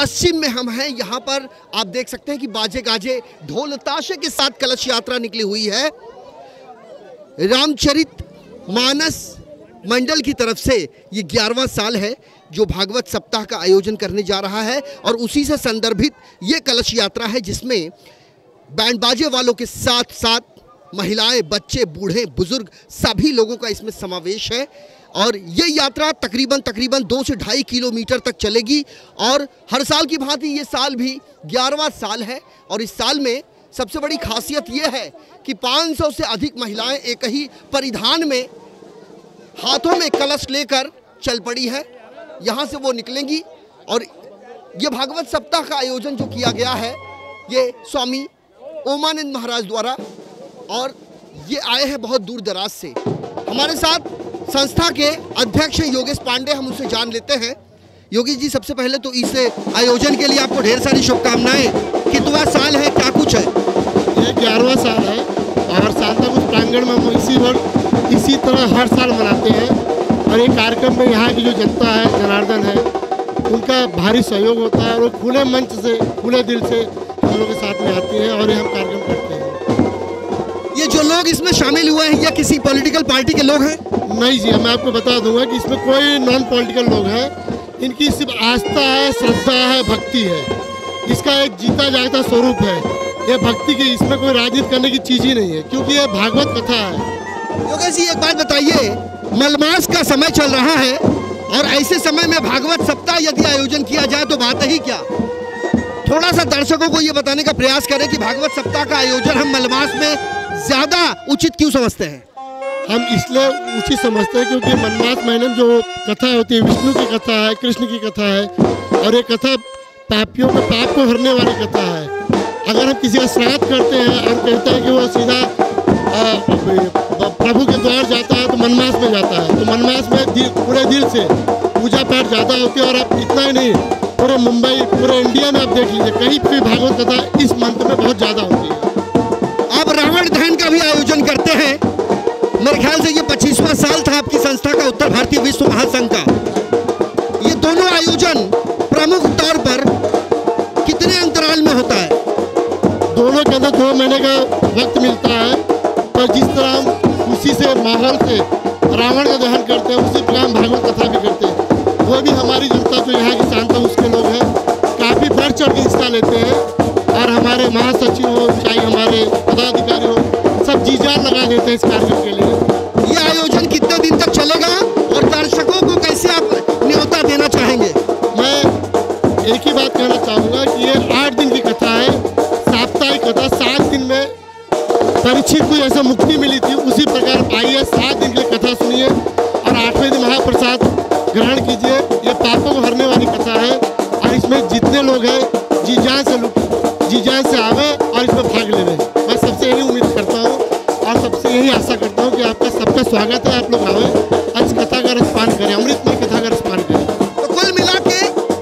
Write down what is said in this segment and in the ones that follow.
पश्चिम में हम हैं। यहाँ पर आप देख सकते हैं कि बाजे गाजे ढोल ताशे के साथ कलश यात्रा निकली हुई है। रामचरित मानस मंडल की तरफ से ये 11वां साल है जो भागवत सप्ताह का आयोजन करने जा रहा है और उसी से संदर्भित ये कलश यात्रा है जिसमें बैंड बाजे वालों के साथ साथ महिलाएं, बच्चे, बूढ़े, बुजुर्ग सभी लोगों का इसमें समावेश है। और ये यात्रा तकरीबन 2 से 2.5 किलोमीटर तक चलेगी और हर साल की भांति ये साल भी 11वां साल है। और इस साल में सबसे बड़ी खासियत ये है कि 500 से अधिक महिलाएं एक ही परिधान में हाथों में कलश लेकर चल पड़ी है। यहाँ से वो निकलेंगी और ये भागवत सप्ताह का आयोजन जो किया गया है ये स्वामी ओमानंद महाराज द्वारा, और ये आए हैं बहुत दूर दराज से। हमारे साथ संस्था के अध्यक्ष योगेश पांडे, हम उनसे जान लेते हैं। योगी जी, सबसे पहले तो इस आयोजन के लिए आपको ढेर सारी शुभकामनाएं। कितवा साल है, क्या कुछ है? ये 11वां साल है और सांता क्रूज प्रांगण में हम इसी तरह हर साल मनाते हैं। और ये कार्यक्रम में यहाँ की जो जनता है, जनार्दन है, उनका भारी सहयोग होता है और वो खुले मंच से, खुले दिल से हम लोग के साथ में आती है और ये हम कार्यक्रम करते हैं। ये जो लोग इसमें शामिल हुए हैं, या किसी पॉलिटिकल पार्टी के लोग हैं? नहीं जी, मैं आपको बता दूंगा कि इसमें कोई नॉन पॉलिटिकल लोग हैं। इनकी सिर्फ आस्था है, श्रद्धा है, भक्ति है। इसका एक जीता जागता स्वरूप है ये भक्ति की। इसमें कोई राजनीति करने की चीज़ ही नहीं है क्योंकि ये भागवत कथा है। योगेश जी, एक बात बताइए, मलमास का समय चल रहा है और ऐसे समय में भागवत सप्ताह यदि आयोजन किया जाए तो बात ही क्या। थोड़ा सा दर्शकों को ये बताने का प्रयास करें कि भागवत सप्ताह का आयोजन हम मलमास में ज़्यादा उचित क्यों समझते हैं? हम इसलिए उचित समझते हैं क्योंकि मलमास महीने में जो कथा होती है, विष्णु की कथा है, कृष्ण की कथा है और ये कथा पापियों के पाप को हरने वाली कथा है। अगर हम किसी का श्राद्ध करते हैं और कहते हैं कि वो सीधा प्रभु के द्वार जाता है तो मनमास में जाता है, तो मनमास में पूरे दिल से पूजा पाठ ज़्यादा होती है। और अब इतना ही नहीं, पूरे मुंबई, पूरे इंडिया में आप देख लीजिए, कहीं भी भागवत कथा इस मंथ में बहुत ज़्यादा होती है। आप रावण दहन का भी आयोजन करते हैं, मेरे ख्याल से ये 25वां साल था आपकी संस्था का, उत्तर भारतीय विश्व महासंघ का। ये दोनों आयोजन प्रमुख तौर पर कितने अंतराल में होता है? दोनों के अंदर 2 महीने का वक्त मिलता है। तो जिस तरह हम उसी से माहौल से रावण का दहन करते हैं, उसी प्रकार हम भागवत कथा भी करते हैं। वो भी हमारी जनता जो यहाँ की सांता उसके लोग हैं काफ़ी बढ़ चढ़ के हिस्सा लेते हैं और हमारे महासचिव हो, चाहे हमारे पदाधिकारी हो, सब जी जान लगा देते हैं इस कार्यक्रम के लिए। ये आयोजन कितने दिन तक चलेगा और दर्शकों को कैसे आप न्योता देना चाहेंगे? मैं एक ही बात कहना चाहूँगा कि ये 8 दिन की कथा है, साप्ताहिक कथा। 7 दिन में परीक्षित को जैसे मुक्ति मिली थी उसी प्रकार आइए 7 दिन की कथा सुनिए और 8वें दिन महाप्रसाद ग्रहण कीजिए। ये पापों को हरने वाली कथा है और इसमें जितने लोग हैं जी जान से आवे और इसमें भाग ले रहे हैं। मैं सबसे यही उम्मीद करता हूँ और सबसे यही आशा करता हूँ कि आपका सबका स्वागत है। आप लोग आवे और इस कथा का रसपान करें, अमृतमय कथा का रसपान करें। तो कुल मिला के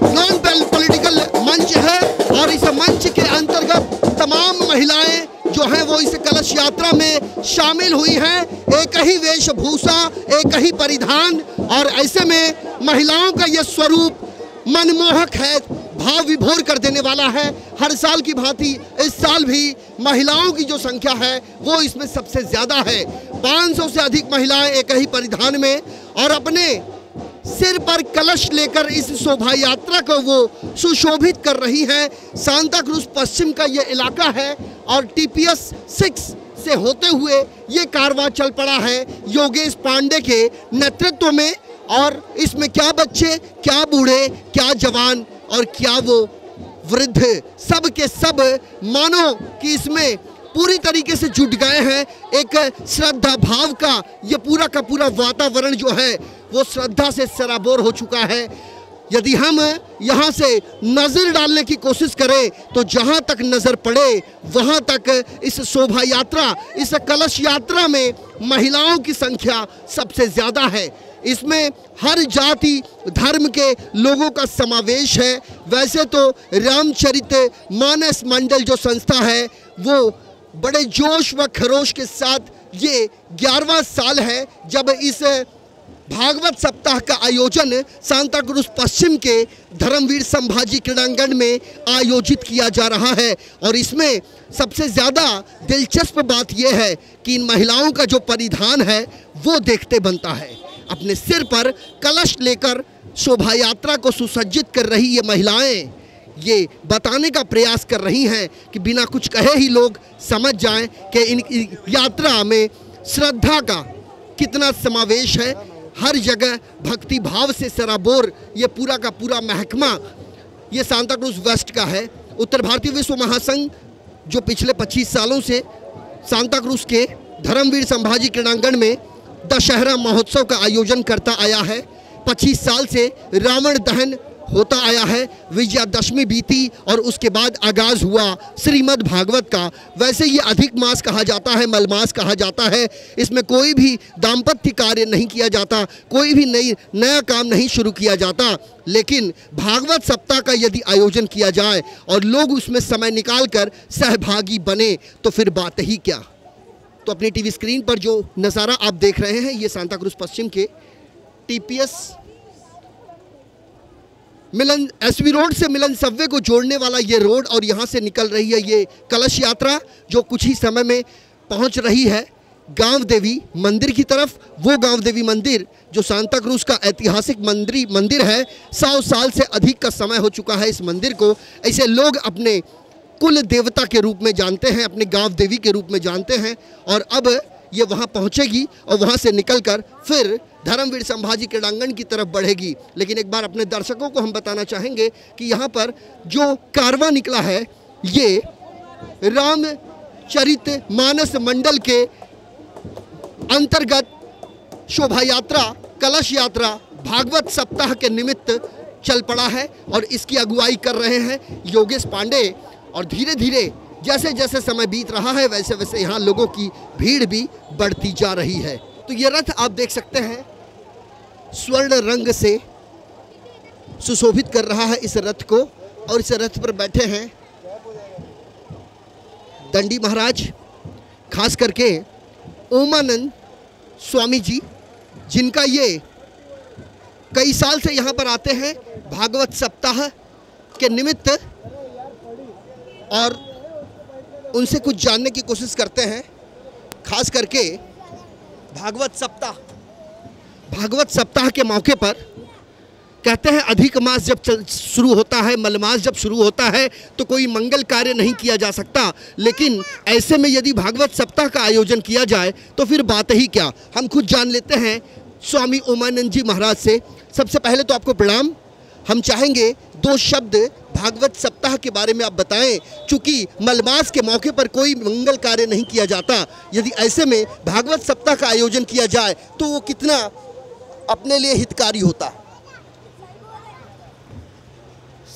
नॉन पॉलिटिकल मंच है और इस मंच के अंतर्गत तमाम महिलाएं जो हैं वो इस कलश यात्रा में शामिल हुई हैं। एक ही वेशभूषा, एक ही परिधान, और ऐसे में महिलाओं का ये स्वरूप मनमोहक है, भाव विभोर कर देने वाला है। हर साल की भांति इस साल भी महिलाओं की जो संख्या है वो इसमें सबसे ज़्यादा है। 500 से अधिक महिलाएं एक ही परिधान में और अपने सिर पर कलश लेकर इस शोभा यात्रा को वो सुशोभित कर रही हैं। सांता क्रूज पश्चिम का ये इलाका है और TPS 6 से होते हुए ये कारवां चल पड़ा है योगेश पांडे के नेतृत्व में। और इसमें क्या बच्चे, क्या बूढ़े, क्या जवान और क्या वो वृद्ध, सब के सब मानो कि इसमें पूरी तरीके से जुट गए हैं। एक श्रद्धा भाव का ये पूरा का पूरा वातावरण जो है वो श्रद्धा से सराबोर हो चुका है। यदि हम यहाँ से नज़र डालने की कोशिश करें तो जहाँ तक नज़र पड़े वहाँ तक इस शोभा यात्रा, इस कलश यात्रा में महिलाओं की संख्या सबसे ज़्यादा है। इसमें हर जाति धर्म के लोगों का समावेश है। वैसे तो रामचरित मानस मंडल जो संस्था है वो बड़े जोश व खरोश के साथ ये 11वां साल है जब इस भागवत सप्ताह का आयोजन सांता क्रूज पश्चिम के धर्मवीर संभाजी क्रीड़ांगण में आयोजित किया जा रहा है। और इसमें सबसे ज़्यादा दिलचस्प बात यह है कि इन महिलाओं का जो परिधान है वो देखते बनता है। अपने सिर पर कलश लेकर शोभा यात्रा को सुसज्जित कर रही ये महिलाएं ये बताने का प्रयास कर रही हैं कि बिना कुछ कहे ही लोग समझ जाएं कि इन यात्रा में श्रद्धा का कितना समावेश है। हर जगह भक्ति भाव से सराबोर ये पूरा का पूरा महकमा ये सांता क्रूज वेस्ट का है। उत्तर भारतीय विश्व महासंघ जो पिछले 25 सालों से सांता क्रूज के धर्मवीर संभाजी क्रीड़ांगण में दशहरा महोत्सव का आयोजन करता आया है। 25 साल से रावण दहन होता आया है। विजयादशमी बीती और उसके बाद आगाज़ हुआ श्रीमद् भागवत का। वैसे ये अधिक मास कहा जाता है, मलमास कहा जाता है। इसमें कोई भी दाम्पत्य कार्य नहीं किया जाता, कोई भी नया काम नहीं शुरू किया जाता। लेकिन भागवत सप्ताह का यदि आयोजन किया जाए और लोग उसमें समय निकाल कर सहभागी बने तो फिर बात ही क्या। तो अपनी टीवी स्क्रीन पर जो नज़ारा आप देख रहे हैं ये सांता क्रूज पश्चिम के टीपीएस मिलन एसवी रोड से मिलन सबवे को जोड़ने वाला ये रोड और यहाँ से निकल रही है ये कलश यात्रा जो कुछ ही समय में पहुँच रही है गांव देवी मंदिर की तरफ। वो गांव देवी मंदिर जो सांता क्रूज का ऐतिहासिक मंदिर है, 100 साल से अधिक का समय हो चुका है इस मंदिर को। ऐसे लोग अपने कुल देवता के रूप में जानते हैं, अपने गांव देवी के रूप में जानते हैं। और अब ये वहाँ पहुँचेगी और वहाँ से निकलकर फिर धर्मवीर संभाजी क्रीड़ांगण की तरफ बढ़ेगी। लेकिन एक बार अपने दर्शकों को हम बताना चाहेंगे कि यहाँ पर जो कारवां निकला है ये रामचरित मानस मंडल के अंतर्गत शोभा यात्रा कलश यात्रा भागवत सप्ताह के निमित्त चल पड़ा है और इसकी अगुवाई कर रहे हैं योगेश पांडे। और धीरे धीरे जैसे जैसे समय बीत रहा है वैसे वैसे यहाँ लोगों की भीड़ भी बढ़ती जा रही है। तो ये रथ आप देख सकते हैं स्वर्ण रंग से सुशोभित कर रहा है इस रथ को। और इस रथ पर बैठे हैं दंडी महाराज, खास करके ओमानंद स्वामी जी, जिनका ये कई साल से यहाँ पर आते हैं भागवत सप्ताह के निमित्त और उनसे कुछ जानने की कोशिश करते हैं। खास करके भागवत सप्ताह के मौके पर कहते हैं अधिक मास जब शुरू होता है, मलमास जब शुरू होता है तो कोई मंगल कार्य नहीं किया जा सकता। लेकिन ऐसे में यदि भागवत सप्ताह का आयोजन किया जाए तो फिर बात ही क्या। हम खुद जान लेते हैं स्वामी ओमानंद जी महाराज से। सबसे पहले तो आपको प्रणाम। हम चाहेंगे 2 शब्द भागवत सप्ताह के बारे में आप बताएं, चूँकि मलमास के मौके पर कोई मंगल कार्य नहीं किया जाता। यदि ऐसे में भागवत सप्ताह का आयोजन किया जाए तो वो कितना अपने लिए हितकारी होता।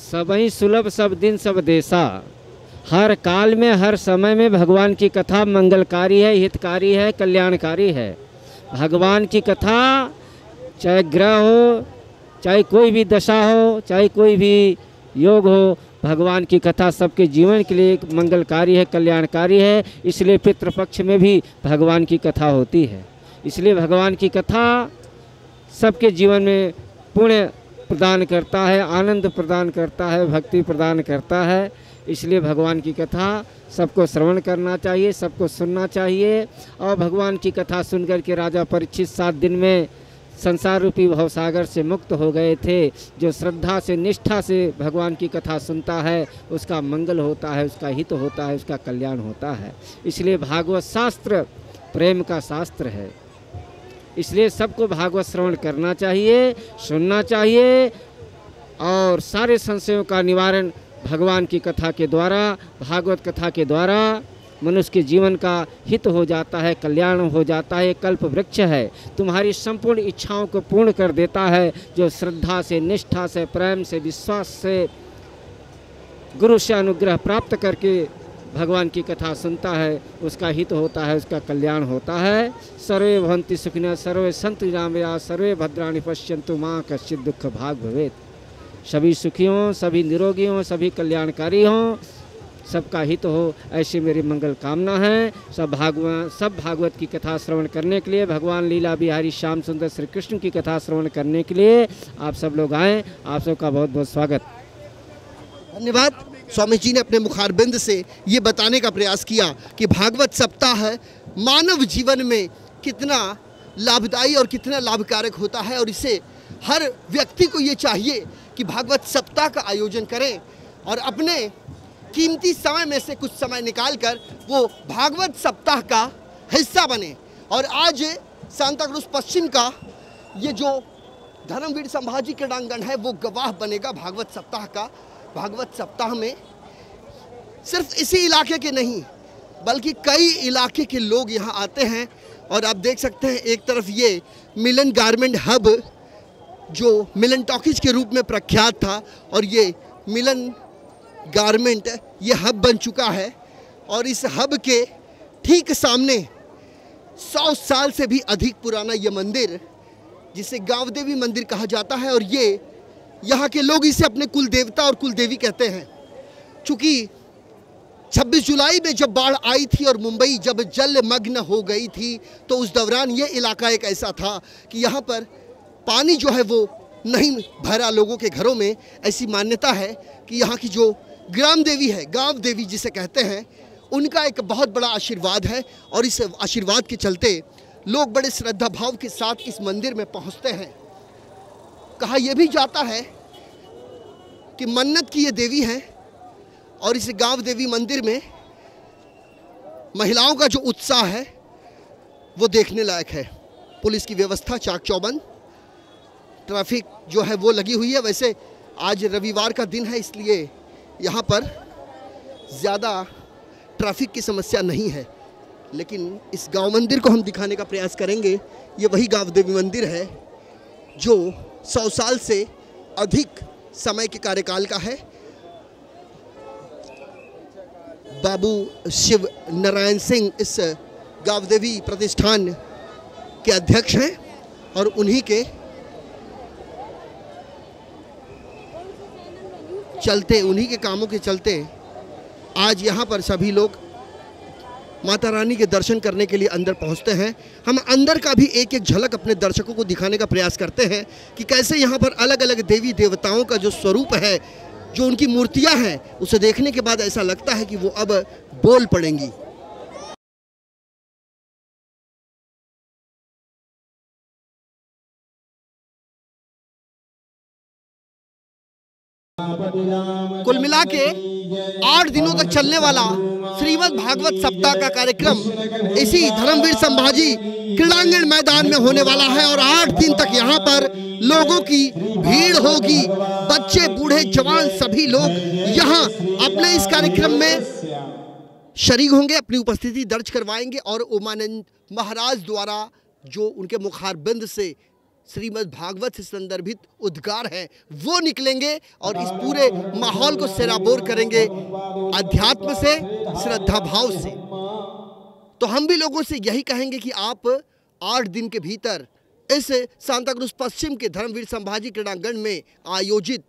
सबहि सुलभ सब दिन सब देशा। हर काल में हर समय में भगवान की कथा मंगलकारी है, हितकारी है, कल्याणकारी है। भगवान की कथा चाहे ग्रह हो, चाहे कोई भी दशा हो, चाहे कोई भी योग हो, भगवान की कथा सबके जीवन के लिए मंगलकारी है, कल्याणकारी है। इसलिए पितृपक्ष में भी भगवान की कथा होती है। इसलिए भगवान की कथा सबके जीवन में पुण्य प्रदान करता है, आनंद प्रदान करता है, भक्ति प्रदान करता है। इसलिए भगवान की कथा सबको श्रवण करना चाहिए, सबको सुनना चाहिए। और भगवान की कथा सुनकर के राजा परीक्षित 7 दिन में संसार रूपी भवसागर से मुक्त हो गए थे। जो श्रद्धा से निष्ठा से भगवान की कथा सुनता है उसका मंगल होता है, उसका हित होता है, उसका कल्याण होता है। इसलिए भागवत शास्त्र प्रेम का शास्त्र है। इसलिए सबको भागवत श्रवण करना चाहिए, सुनना चाहिए और सारे संशयों का निवारण भगवान की कथा के द्वारा, भागवत कथा के द्वारा मनुष्य के जीवन का हित हो जाता है, कल्याण हो जाता है। कल्प वृक्ष है, तुम्हारी संपूर्ण इच्छाओं को पूर्ण कर देता है। जो श्रद्धा से, निष्ठा से, प्रेम से, विश्वास से, गुरु से अनुग्रह प्राप्त करके भगवान की कथा सुनता है उसका हित होता है, उसका कल्याण होता है। सर्वे भवन्ति सुखिनः सर्वे सन्तु निरामया सर्वे भद्राणि पश्यन्तु मा कश्चित् दुःख भाग् भवेत्। सभी सुखी हों, सभी निरोगी हों, सभी कल्याणकारी हों। सबका हित हो, ऐसी मेरी मंगल कामना है। सब भागवत की कथा श्रवण करने के लिए, भगवान लीला बिहारी श्याम सुंदर श्री कृष्ण की कथा श्रवण करने के लिए आप सब लोग आएँ। आप सबका बहुत बहुत स्वागत। धन्यवाद। स्वामी जी ने अपने मुखारबिंद से ये बताने का प्रयास किया कि भागवत सप्ताह मानव जीवन में कितना लाभदायी और कितना लाभकारक होता है, और इसे हर व्यक्ति को ये चाहिए कि भागवत सप्ताह का आयोजन करें और अपने कीमती समय में से कुछ समय निकालकर वो भागवत सप्ताह का हिस्सा बने। और आज सांताक्रूज पश्चिम का ये जो धर्मवीर संभाजी क्रीड़ांगण है वो गवाह बनेगा भागवत सप्ताह का। भागवत सप्ताह में सिर्फ इसी इलाके के नहीं बल्कि कई इलाके के लोग यहाँ आते हैं। और आप देख सकते हैं एक तरफ ये मिलन गारमेंट हब जो मिलन टॉकीज के रूप में प्रख्यात था, और ये मिलन गारमेंट ये हब बन चुका है। और इस हब के ठीक सामने 100 साल से भी अधिक पुराना ये मंदिर, जिसे गांव देवी मंदिर कहा जाता है, और ये यहाँ के लोग इसे अपने कुल देवता और कुल देवी कहते हैं। चूँकि 26 जुलाई में जब बाढ़ आई थी और मुंबई जब जलमग्न हो गई थी, तो उस दौरान ये इलाका एक ऐसा था कि यहाँ पर पानी जो है वो नहीं भरा लोगों के घरों में। ऐसी मान्यता है कि यहाँ की जो ग्राम देवी है, गांव देवी जिसे कहते हैं, उनका एक बहुत बड़ा आशीर्वाद है। और इस आशीर्वाद के चलते लोग बड़े श्रद्धा भाव के साथ इस मंदिर में पहुँचते हैं। कहा यह भी जाता है कि मन्नत की ये देवी हैं, और इस गांव देवी मंदिर में महिलाओं का जो उत्साह है वो देखने लायक है। पुलिस की व्यवस्था चाक चौबंद, ट्रैफिक जो है वो लगी हुई है। वैसे आज रविवार का दिन है, इसलिए यहाँ पर ज़्यादा ट्रैफिक की समस्या नहीं है। लेकिन इस गांव मंदिर को हम दिखाने का प्रयास करेंगे। ये वही गांव देवी मंदिर है जो 100 साल से अधिक समय के कार्यकाल का है। बाबू शिव नारायण सिंह इस गांव देवी प्रतिष्ठान के अध्यक्ष हैं, और उन्हीं के चलते, उन्हीं के कामों के चलते आज यहाँ पर सभी लोग माता रानी के दर्शन करने के लिए अंदर पहुँचते हैं। हम अंदर का भी एक एक झलक अपने दर्शकों को दिखाने का प्रयास करते हैं कि कैसे यहाँ पर अलग अलग देवी देवताओं का जो स्वरूप है, जो उनकी मूर्तियाँ हैं, उसे देखने के बाद ऐसा लगता है कि वो अब बोल पड़ेंगी। कुल मिला के 8 दिनों तक चलने वाला श्रीमद् भागवत सप्ताह का कार्यक्रम इसी धर्मवीर संभाजी क्रीड़ांगण मैदान में होने वाला है। और 8 दिन तक यहाँ पर लोगों की भीड़ होगी। बच्चे, बूढ़े, जवान सभी लोग यहाँ अपने इस कार्यक्रम में शरीक होंगे, अपनी उपस्थिति दर्ज करवाएंगे, और उमानंद महाराज द्वारा जो उनके मुखारबिंद से श्रीमद् भागवत से संदर्भित उद्गार है वो निकलेंगे और इस पूरे माहौल को सराबोर करेंगे अध्यात्म से, श्रद्धा भाव से। तो हम भी लोगों से यही कहेंगे कि आप 8 दिन के भीतर इस सांताक्रूज पश्चिम के धर्मवीर संभाजी क्रीड़ांगण में आयोजित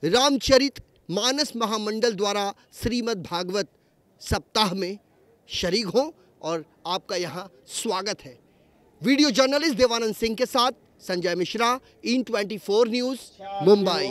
रामचरित मानस महामंडल द्वारा श्रीमद् भागवत सप्ताह में शरीक हों, और आपका यहाँ स्वागत है। वीडियो जर्नलिस्ट देवानंद सिंह के साथ संजय मिश्रा, IN24 न्यूज़, मुंबई।